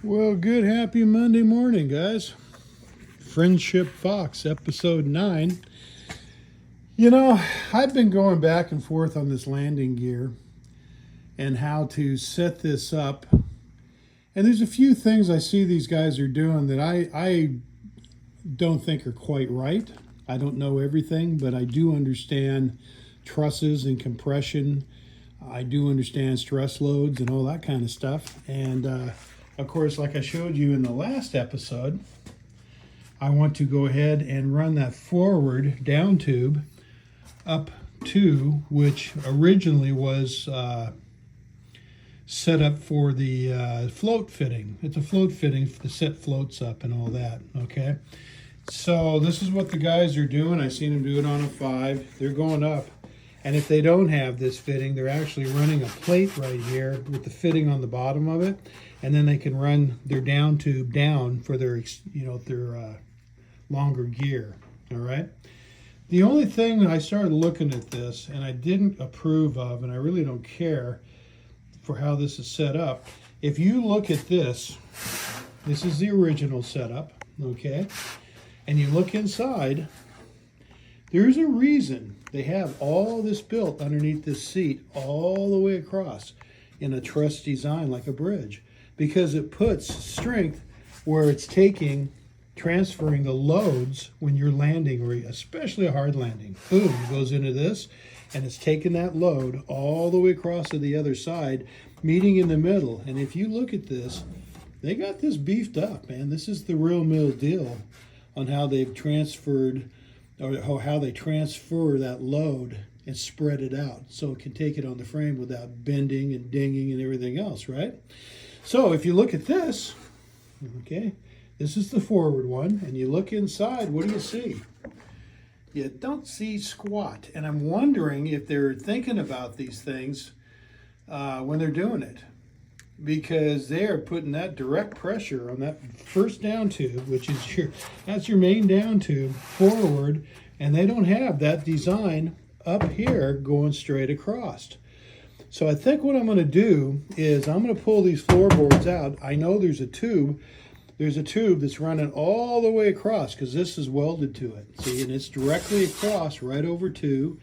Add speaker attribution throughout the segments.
Speaker 1: Well, good happy Monday morning, guys. Friendship Fox, episode 9. You know, I've been going back and forth on this landing gear and how to set this up. And there's a few things I see these guys are doing that I don't think are quite right. I don't know everything, but I do understand trusses and compression. I do understand stress loads and all that kind of stuff. And of course, like I showed you in the last episode, I want to go ahead and run that forward down tube up to, which originally was set up for the float fitting. It's a float fitting to set floats up and all that, okay? So this is what the guys are doing. I've seen them do it on a 5. They're going up. And if they don't have this fitting, they're actually running a plate right here with the fitting on the bottom of it. And then they can run their down tube down for their, their longer gear, all right? The only thing that I started looking at this and I didn't approve of, and I really don't care for how this is set up. If you look at this, this is the original setup, okay? And you look inside, there's a reason they have all this built underneath this seat all the way across in a truss design like a bridge, because it puts strength where it's transferring the loads when you're landing, or especially a hard landing. Boom, it goes into this, and it's taking that load all the way across to the other side, meeting in the middle. And if you look at this, they got this beefed up, man. This is the real mill deal on how they've transferred, or how they transfer that load and spread it out so it can take it on the frame without bending and dinging and everything else, right? So if you look at this, okay, this is the forward one, and you look inside, what do you see? You don't see squat. And I'm wondering if they're thinking about these things when they're doing it, because they are putting that direct pressure on that first down tube, which is that's your main down tube, forward, and they don't have that design up here going straight across. So I think what I'm going to do is I'm going to pull these floorboards out. I know there's a tube that's running all the way across, because this is welded to it. See, and it's directly across right over to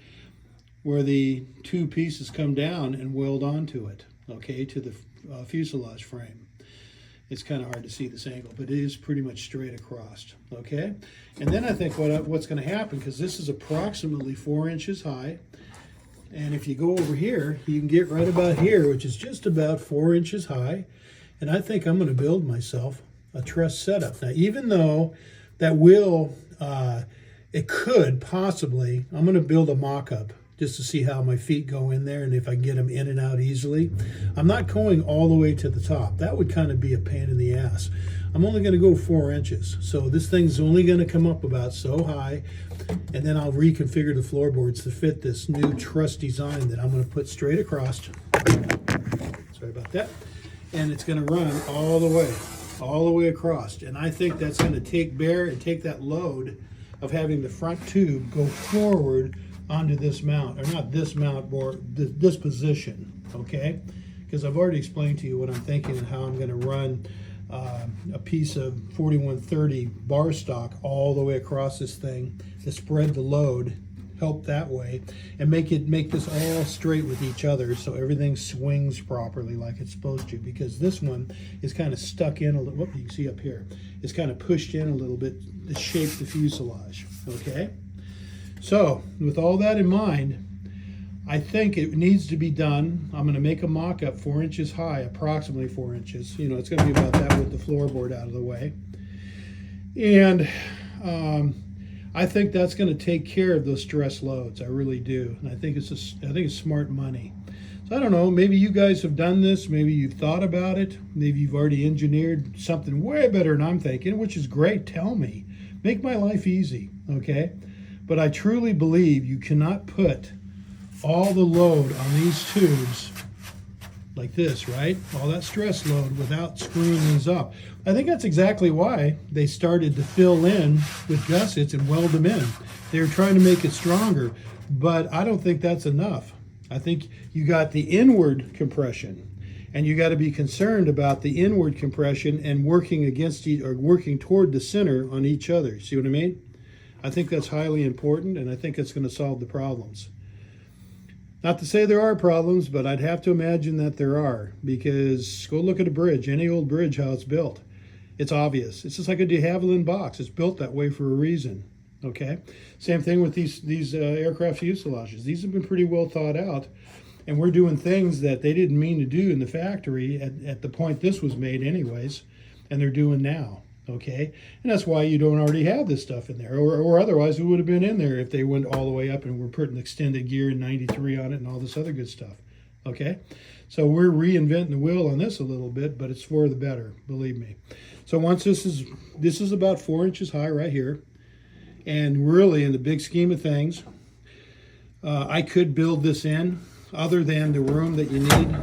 Speaker 1: where the two pieces come down and weld onto it, okay, to the fuselage frame. It's kind of hard to see this angle, but it is pretty much straight across, okay? And then I think what's going to happen, because this is approximately 4 inches high, and if you go over here, you can get right about here, which is just about 4 inches high, and I think I'm going to build myself a truss setup. Now, even though that will, it could possibly, I'm going to build a mock-up just to see how my feet go in there and if I can get them in and out easily. I'm not going all the way to the top. That would kind of be a pain in the ass. I'm only going to go 4 inches. So this thing's only going to come up about so high, and then I'll reconfigure the floorboards to fit this new truss design that I'm going to put straight across. Sorry about that. And it's going to run all the way across. And I think that's going to take that load of having the front tube go forward onto this mount, or not this mount, or this position, okay? Because I've already explained to you what I'm thinking and how I'm going to run a piece of 4130 bar stock all the way across this thing to spread the load, help that way, and make this all straight with each other so everything swings properly like it's supposed to. Because this one is kind of stuck in a little. What you can see up here, it's kind of pushed in a little bit to shape the fuselage, okay? So, with all that in mind, I think it needs to be done. I'm going to make a mock-up 4 inches high, approximately 4 inches. You know, it's going to be about that with the floorboard out of the way. And I think that's going to take care of those stress loads. I really do. And I think it's smart money. So I don't know, maybe you guys have done this. Maybe you've thought about it. Maybe you've already engineered something way better than I'm thinking, which is great. Tell me. Make my life easy, okay? But I truly believe you cannot put all the load on these tubes like this, right? All that stress load without screwing these up. I think that's exactly why they started to fill in with gussets and weld them in. They were trying to make it stronger, but I don't think that's enough. I think you got the inward compression, And you got to be concerned about the inward compression and working against or working toward the center on each other. See what I mean? I think that's highly important, and I think it's going to solve the problems. Not to say there are problems, but I'd have to imagine that there are, because go look at a bridge, any old bridge, how it's built. It's obvious. It's just like a de Havilland box. It's built that way for a reason. Okay? Same thing with these aircraft fuselages. These have been pretty well thought out, and we're doing things that they didn't mean to do in the factory at the point this was made anyways, and they're doing now. Okay? And that's why you don't already have this stuff in there, or otherwise it would have been in there if they went all the way up and we're putting extended gear in 93 on it and all this other good stuff. Okay? So we're reinventing the wheel on this a little bit, but it's for the better, believe me. So once this is about 4 inches high right here, and really in the big scheme of things, I could build this in other than the room that you need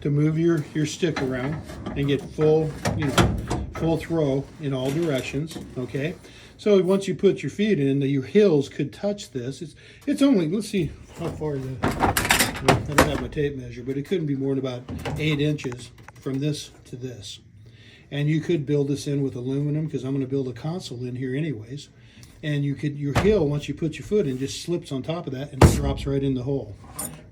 Speaker 1: to move your stick around and get full throw in all directions. Okay, so once you put your feet in, your heels could touch this. It's only, let's see how far I don't have my tape measure, but it couldn't be more than about 8 inches from this to this. And you could build this in with aluminum, because I'm going to build a console in here anyways. And your heel, once you put your foot in, just slips on top of that and it drops right in the hole,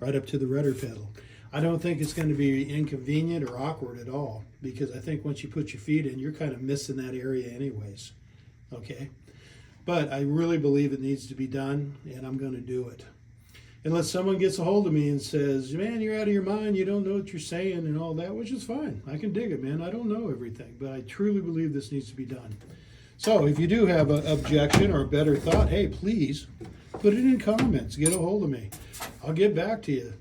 Speaker 1: right up to the rudder pedal. I don't think it's going to be inconvenient or awkward at all, because I think once you put your feet in, you're kind of missing that area anyways. Okay? But I really believe it needs to be done, and I'm going to do it. Unless someone gets a hold of me and says, man, you're out of your mind, you don't know what you're saying and all that, which is fine. I can dig it, man. I don't know everything, but I truly believe this needs to be done. So if you do have an objection or a better thought, hey, please put it in comments. Get a hold of me. I'll get back to you.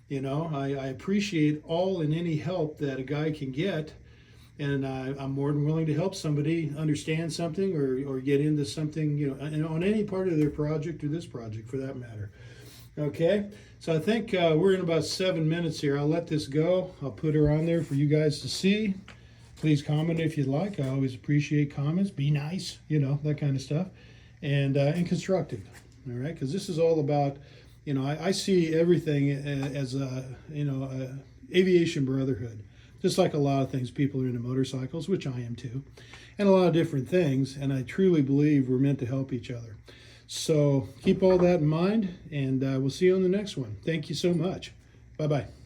Speaker 1: You know, I appreciate all and any help that a guy can get, and I'm more than willing to help somebody understand something or get into something, you know, on any part of their project or this project for that matter. Okay, so I think we're in about 7 minutes here. I'll let this go. I'll put her on there for you guys to see. Please comment if you'd like. I always appreciate comments. Be nice, you know, that kind of stuff, and constructive. All right, because this is all about, you know, I see everything as a, you know, aviation brotherhood. Just like a lot of things, people are into motorcycles, which I am too, and a lot of different things. And I truly believe we're meant to help each other. So keep all that in mind, and we'll see you on the next one. Thank you so much. Bye-bye.